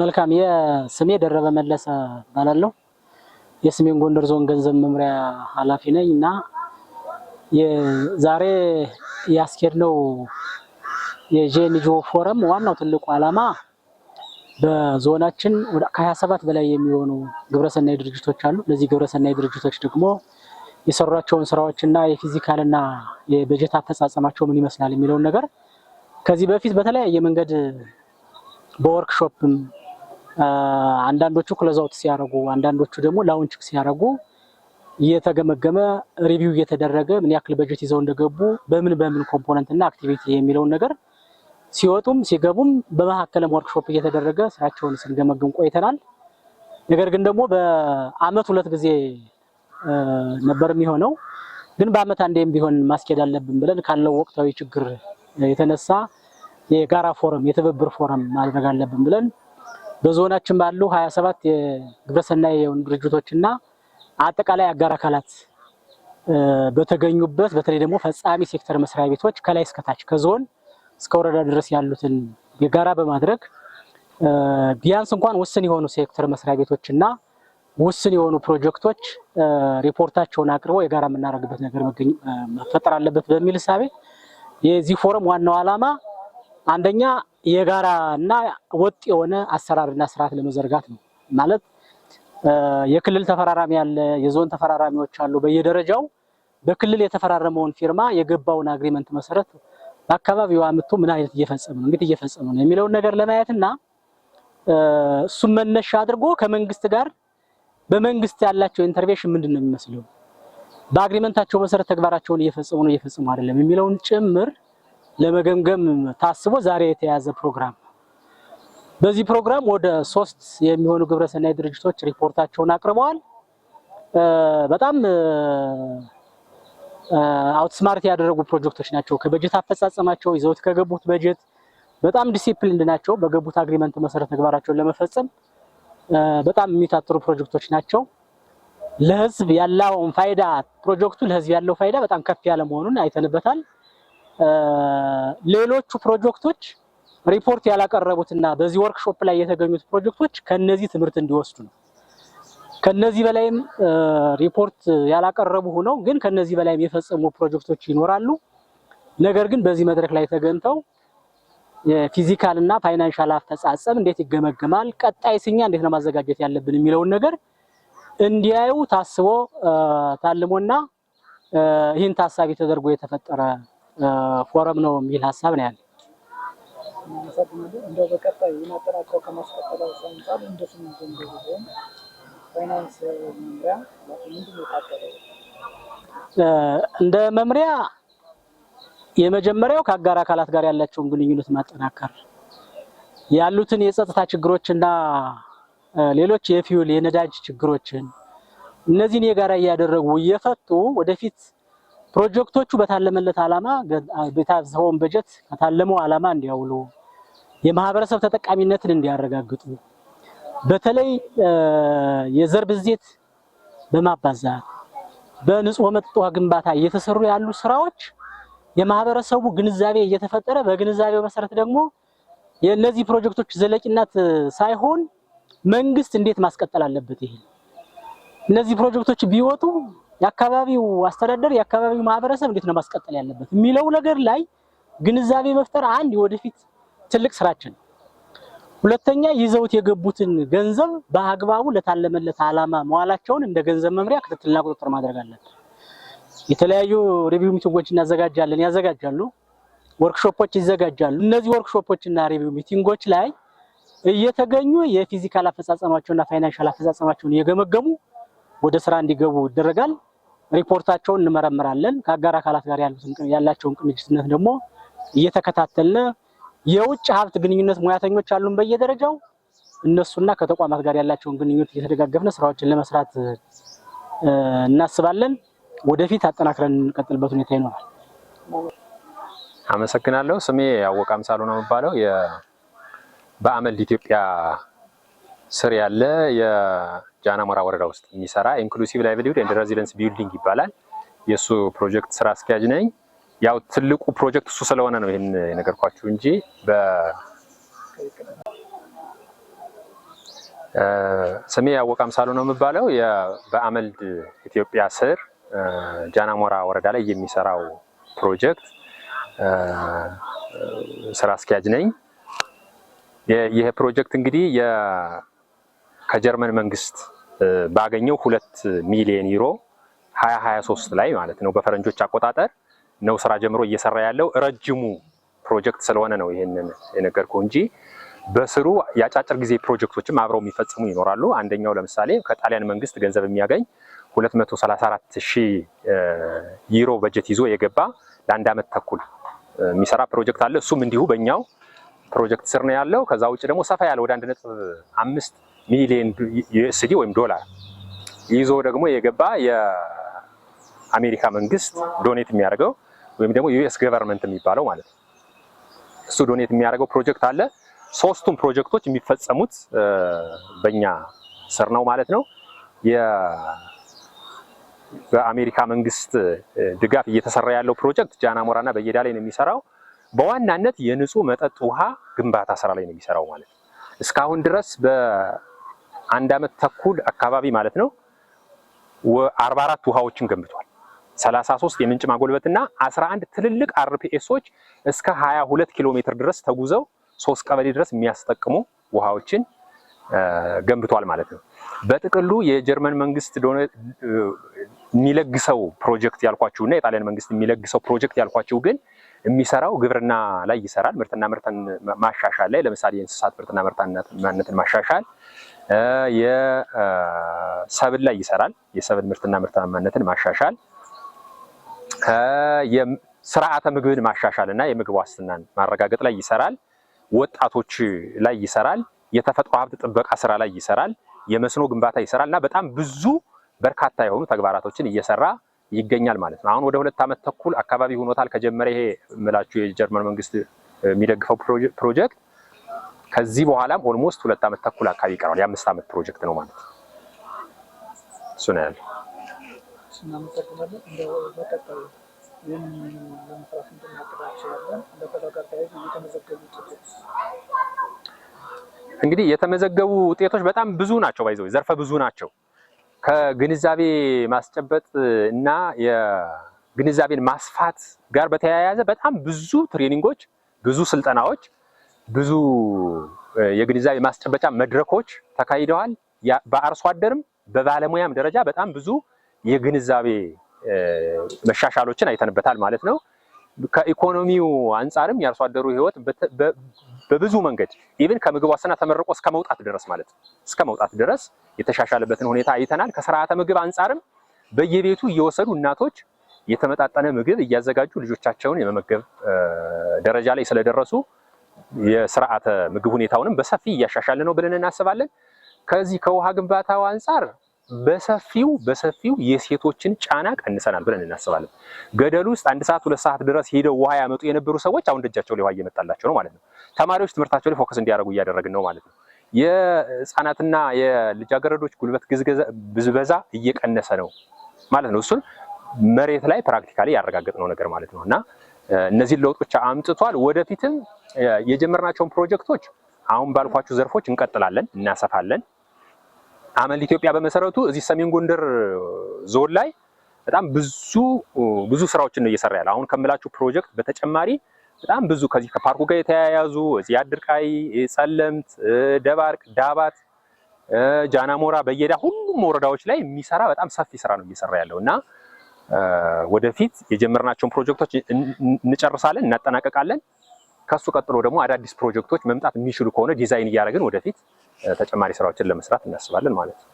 መልካም የስሜ ደረበ መለሰ ባላለው የሰሜን ጎንደር ዞን ገንዘብ መምሪያ ኃላፊ ነኝና የዛሬ ያስኬድነው የጄንጂኦ ፎረም ዋናው ትልቁ ዓላማ በዞናችን ወደ 27 በላይ የሚሆኑ ግብረሰናይ ድርጅቶች አሉ። ለዚህ ግብረሰናይ ድርጅቶች ደግሞ የሰሯቸውን ስራዎችና የፊዚካልና የበጀት አፈጻጸማቸው ምን ይመስላል የሚለውን ነገር ከዚህ በፊት በተለያየ መንገድ በወርክሾፕም አንዳንዶቹ ክሎዝ አውት ሲያደርጉ አንዳንዶቹ ደግሞ ላውንች ሲያደርጉ እየተገመገመ ሪቪው እየተደረገ ምን ያክል በጀት ይዘው እንደገቡ በምን ኮምፖነንት እና አክቲቪቲ የሚለውን ነገር ሲወጡም ሲገቡም በመሐከለም ወርክሾፕ እየተደረገ ስራቸውን ስንገመግም ቆይተናል። ነገር ግን ደግሞ በአመት ሁለት ጊዜ ነበር የሚሆነው፣ ግን በአመት አንዴም ቢሆን ማስኬድ አለብን ብለን ካለው ወቅታዊ ችግር የተነሳ የጋራ ፎረም የትብብር ፎረም ማድረግ አለብን ብለን በዞናችን ባሉ 27 የግብረሰናይ ድርጅቶችና አጠቃላይ አጋር አካላት በተገኙበት በተለይ ደግሞ ፈጻሚ ሴክተር መስሪያ ቤቶች ከላይ እስከ ታች ከዞን እስከ ወረዳ ድረስ ያሉትን የጋራ በማድረግ ቢያንስ እንኳን ውስን የሆኑ ሴክተር መስሪያ ቤቶችና ውስን የሆኑ ፕሮጀክቶች ሪፖርታቸውን አቅርበው የጋራ የምናደርግበት ነገር መፈጠር አለበት በሚል ሐሳብ የዚህ ፎረም ዋናው ዓላማ አንደኛ የጋራ እና ወጥ የሆነ አሰራርና ስርዓት ለመዘርጋት ነው። ማለት የክልል ተፈራራሚ ያለ የዞን ተፈራራሚዎች አሉ። በየደረጃው በክልል የተፈራረመውን ፊርማ የገባውን አግሪመንት መሰረት በአካባቢው አምጥቶ ምን አይነት እየፈጸመ ነው እንግዲህ እየፈጸመ ነው የሚለውን ነገር ለማየትና እሱም መነሻ አድርጎ ከመንግስት ጋር በመንግስት ያላቸው ኢንተርቬንሽን ምንድነው የሚመስለው፣ በአግሪመንታቸው መሰረት ተግባራቸውን እየፈጸሙ አይደለም የሚለውን ጭምር ለመገምገም ታስቦ ዛሬ የተያዘ ፕሮግራም። በዚህ ፕሮግራም ወደ 3 የሚሆኑ ግብረሰናይ ድርጅቶች ሪፖርታቸውን አቅርበዋል። በጣም አውትስማርት ያደረጉ ፕሮጀክቶች ናቸው። ከበጀት አፈጻጸማቸው ይዘውት ከገቡት በጀት በጣም ዲሲፕሊንድ ናቸው። በገቡት አግሪመንት መሰረት ተግባራቸውን ለመፈጸም በጣም የሚታተሩ ፕሮጀክቶች ናቸው። ለህዝብ ያለው ፋይዳ ፕሮጀክቱ ለህዝብ ያለው ፋይዳ በጣም ከፍ ያለ መሆኑን አይተንበታል። ሌሎቹ ፕሮጀክቶች ሪፖርት ያላቀረቡትና በዚህ ወርክሾፕ ላይ የተገኙት ፕሮጀክቶች ከነዚህ ትምህርት እንዲወስዱ ነው። ከነዚህ በላይም ሪፖርት ያላቀረቡ ሆነው ግን ከነዚህ በላይም የፈጸሙ ፕሮጀክቶች ይኖራሉ። ነገር ግን በዚህ መድረክ ላይ ተገኝተው የፊዚካል እና ፋይናንሻል አፈጻጸም እንዴት ይገመገማል፣ ቀጣይ ስኛ እንዴት ነው ማዘጋጀት ያለብን የሚለውን ነገር እንዲያዩ ታስቦ ታልሞና ይህን ታሳቢ ተደርጎ የተፈጠረ ፎረም ነው የሚል ሐሳብ ነው ያለው። እንደው በቀጣይ የማጠናከር ከማስቀጠል አንፃር እንደሱም እንደሆነ ፋይናንስ መምሪያ ምንድነው ታቀደው? እንደ መምሪያ የመጀመሪያው ከአጋር አካላት ጋር ያላቸውን ግንኙነት ማጠናከር፣ ያሉትን የጸጥታ ችግሮችና ሌሎች የፊውል የነዳጅ ችግሮችን እነዚህን የጋራ ያደረጉ እየፈቱ ወደፊት ፕሮጀክቶቹ በታለመለት ዓላማ በታዘውን በጀት ከታለመው ዓላማ እንዲያውሉ የማህበረሰብ ተጠቃሚነትን እንዲያረጋግጡ በተለይ የዘር ብዜት በማባዛት በንጹህ መጠጥ ውሃ ግንባታ እየተሰሩ ያሉ ስራዎች የማህበረሰቡ ግንዛቤ እየተፈጠረ በግንዛቤው መሰረት ደግሞ የነዚህ ፕሮጀክቶች ዘለቂነት ሳይሆን መንግስት እንዴት ማስቀጠል አለበት፣ ይሄ እነዚህ ፕሮጀክቶች ቢወጡ የአካባቢው አስተዳደር የአካባቢው ማህበረሰብ እንዴት ነው ማስቀጠል ያለበት የሚለው ነገር ላይ ግንዛቤ መፍጠር አንድ ወደፊት ትልቅ ስራችን። ሁለተኛ ይዘውት የገቡትን ገንዘብ በአግባቡ ለታለመለት ዓላማ መዋላቸውን እንደ ገንዘብ መምሪያ ክትትልና ቁጥጥር ማድረግ አለበት። የተለያዩ ሪቪው ሚቲንጎች ያዘጋጃሉ፣ ወርክሾፖች ይዘጋጃሉ። እነዚህ ወርክሾፖችና ሪቪው ሚቲንጎች ላይ እየተገኙ የፊዚካል አፈጻጸማቸውና ፋይናንሻል አፈጻጸማቸውን እየገመገሙ ወደ ስራ እንዲገቡ ይደረጋል። ሪፖርታቸውን እንመረምራለን። ከአጋር አካላት ጋር ያላቸውን ቅንጅትነት ደግሞ እየተከታተልን የውጭ ሀብት ግንኙነት ሙያተኞች አሉን በየደረጃው እነሱና ከተቋማት ጋር ያላቸውን ግንኙነት እየተደጋገፍን ስራዎችን ለመስራት እናስባለን። ወደፊት አጠናክረን እንቀጥልበት ሁኔታ ይኖራል። አመሰግናለሁ። ስሜ ያወቀ አምሳሉ ነው የሚባለው። በአመልድ ኢትዮጵያ ስር ያለ የጃናሞራ ወረዳ ውስጥ የሚሰራ ኢንክሉሲቭ ላይቭሊሁድ ኤንድ ሬዚደንስ ቢልዲንግ ይባላል። የሱ ፕሮጀክት ስራ አስኪያጅ ነኝ። ያው ትልቁ ፕሮጀክት እሱ ስለሆነ ነው ይሄን የነገርኳችሁ እንጂ ስሜ ያወቀ አምሳሉ ነው የሚባለው። በአመልድ ኢትዮጵያ ስር ጃናሞራ ወረዳ ላይ የሚሰራው ፕሮጀክት ስራ አስኪያጅ ነኝ። ይሄ ፕሮጀክት እንግዲህ ከጀርመን መንግስት ባገኘው 2 ሚሊዮን ዩሮ 2023 ላይ ማለት ነው በፈረንጆች አቆጣጠር ነው ስራ ጀምሮ እየሰራ ያለው። ረጅሙ ፕሮጀክት ስለሆነ ነው ይሄንን የነገርኩህ እንጂ በስሩ የአጫጭር ጊዜ ፕሮጀክቶችም አብረው የሚፈጽሙ ይኖራሉ። አንደኛው ለምሳሌ ከጣሊያን መንግስት ገንዘብ የሚያገኝ 234,000 ዩሮ በጀት ይዞ የገባ ለ1 ዓመት ተኩል የሚሰራ ፕሮጀክት አለ። እሱም እንዲሁ በእኛው ፕሮጀክት ስር ነው ያለው። ከዛ ውጭ ደግሞ ሰፋ ያለ ወደ 1.5 ሚሊዮን ዩኤስዲ ወይም ዶላር ይዞ ደግሞ የገባ የአሜሪካ መንግስት ዶኔት የሚያደርገው ወይም ደግሞ ዩኤስ ገቨርንመንት የሚባለው ማለት ነው። እሱ ዶኔት የሚያደርገው ፕሮጀክት አለ። 3ቱም ፕሮጀክቶች የሚፈጸሙት በእኛ ስር ነው ማለት ነው። በአሜሪካ መንግስት ድጋፍ እየተሰራ ያለው ፕሮጀክት ጃናሞራና በየዳ ላይ ነው የሚሰራው። በዋናነት የንጹህ መጠጥ ውሃ ግንባታ ስራ ላይ ነው የሚሰራው ማለት ነው። እስካሁን ድረስ በ1 ዓመት ተኩል አካባቢ ማለት ነው 44 ውሃዎችን ገንብቷል። 33 የምንጭ ማጎልበትና 11 ትልልቅ አርፒኤሶች እስከ 22 ኪሎ ሜትር ድረስ ተጉዘው 3 ቀበሌ ድረስ የሚያስጠቅሙ ውሃዎችን ገንብቷል ማለት ነው። በጥቅሉ የጀርመን መንግስት የሚለግሰው ፕሮጀክት ያልኳችሁ እና የጣሊያን መንግስት የሚለግሰው ፕሮጀክት ያልኳችሁ ግን የሚሰራው ግብርና ላይ ይሰራል። ምርትና ምርትን ማሻሻል ላይ ለምሳሌ የእንስሳት ምርትና ምርታማነትን ማሻሻል፣ የሰብል ላይ ይሰራል። የሰብል ምርትና ምርታማነትን ማሻሻል፣ የስርዓተ ምግብን ማሻሻል እና የምግብ ዋስትናን ማረጋገጥ ላይ ይሰራል። ወጣቶች ላይ ይሰራል። የተፈጥሮ ሀብት ጥበቃ ስራ ላይ ይሰራል። የመስኖ ግንባታ ይሰራል እና በጣም ብዙ በርካታ የሆኑ ተግባራቶችን እየሰራ ይገኛል ማለት ነው። አሁን ወደ 2 ዓመት ተኩል አካባቢ ሆኖታል ከጀመረ ይሄ የምላችሁ የጀርመን መንግስት የሚደግፈው ፕሮጀክት። ከዚህ በኋላም ኦልሞስት 2 ዓመት ተኩል አካባቢ ይቀራል። የ5 ዓመት ፕሮጀክት ነው ማለት ነው። እሱ ነው ያለው። እንግዲህ የተመዘገቡ ውጤቶች በጣም ብዙ ናቸው። ባይዘው ዘርፈ ብዙ ናቸው። ከግንዛቤ ማስጨበጥ እና የግንዛቤን ማስፋት ጋር በተያያዘ በጣም ብዙ ትሬኒንጎች፣ ብዙ ስልጠናዎች፣ ብዙ የግንዛቤ ማስጨበጫ መድረኮች ተካሂደዋል። በአርሶ አደርም በባለሙያም ደረጃ በጣም ብዙ የግንዛቤ መሻሻሎችን አይተንበታል ማለት ነው። ከኢኮኖሚው አንጻርም የአርሶ አደሩ ህይወት በብዙ መንገድ ኢቭን ከምግብ ዋስትና ተመርቆ እስከ መውጣት ድረስ ማለት ነው እስከ መውጣት ድረስ የተሻሻለበትን ሁኔታ አይተናል። ከስርዓተ ምግብ አንጻርም በየቤቱ እየወሰዱ እናቶች የተመጣጠነ ምግብ እያዘጋጁ ልጆቻቸውን የመመገብ ደረጃ ላይ ስለደረሱ የስርዓተ ምግብ ሁኔታውንም በሰፊ እያሻሻለ ነው ብለን እናስባለን። ከዚህ ከውሃ ግንባታው አንጻር በሰፊው የሴቶችን ጫና ቀንሰናል ብለን እናስባለን። ገደል ውስጥ 1 ሰዓት 2 ሰዓት ድረስ ሄደው ውሃ ያመጡ የነበሩ ሰዎች አሁን ደጃቸው ላይ ውሃ እየመጣላቸው ነው ማለት ነው። ተማሪዎች ትምህርታቸው ላይ ፎከስ እንዲያደርጉ እያደረግን ነው ማለት ነው። የህፃናትና የልጃገረዶች ጉልበት ብዝበዛ እየቀነሰ ነው ማለት ነው። እሱን መሬት ላይ ፕራክቲካሊ ያረጋገጥነው ነገር ማለት ነው እና እነዚህ ለውጦች አምጥቷል። ወደፊትም የጀመርናቸውን ፕሮጀክቶች አሁን ባልኳችሁ ዘርፎች እንቀጥላለን፣ እናሰፋለን። አመልድ ኢትዮጵያ በመሰረቱ እዚህ ሰሜን ጎንደር ዞን ላይ በጣም ብዙ ስራዎችን ነው እየሰራ ያለ። አሁን ከምላችሁ ፕሮጀክት በተጨማሪ በጣም ብዙ ከዚህ ከፓርኩ ጋር የተያያዙ እዚህ አድርቃይ፣ ጸለምት፣ ደባርቅ፣ ዳባት፣ ጃናሞራ፣ በየዳ ሁሉም ወረዳዎች ላይ የሚሰራ በጣም ሰፊ ስራ ነው እየሰራ ያለው እና ወደፊት የጀመርናቸውን ፕሮጀክቶች እንጨርሳለን፣ እናጠናቀቃለን። ከሱ ቀጥሎ ደግሞ አዳዲስ ፕሮጀክቶች መምጣት የሚችሉ ከሆነ ዲዛይን እያደረግን ወደፊት ተጨማሪ ስራዎችን ለመስራት እናስባለን ማለት ነው።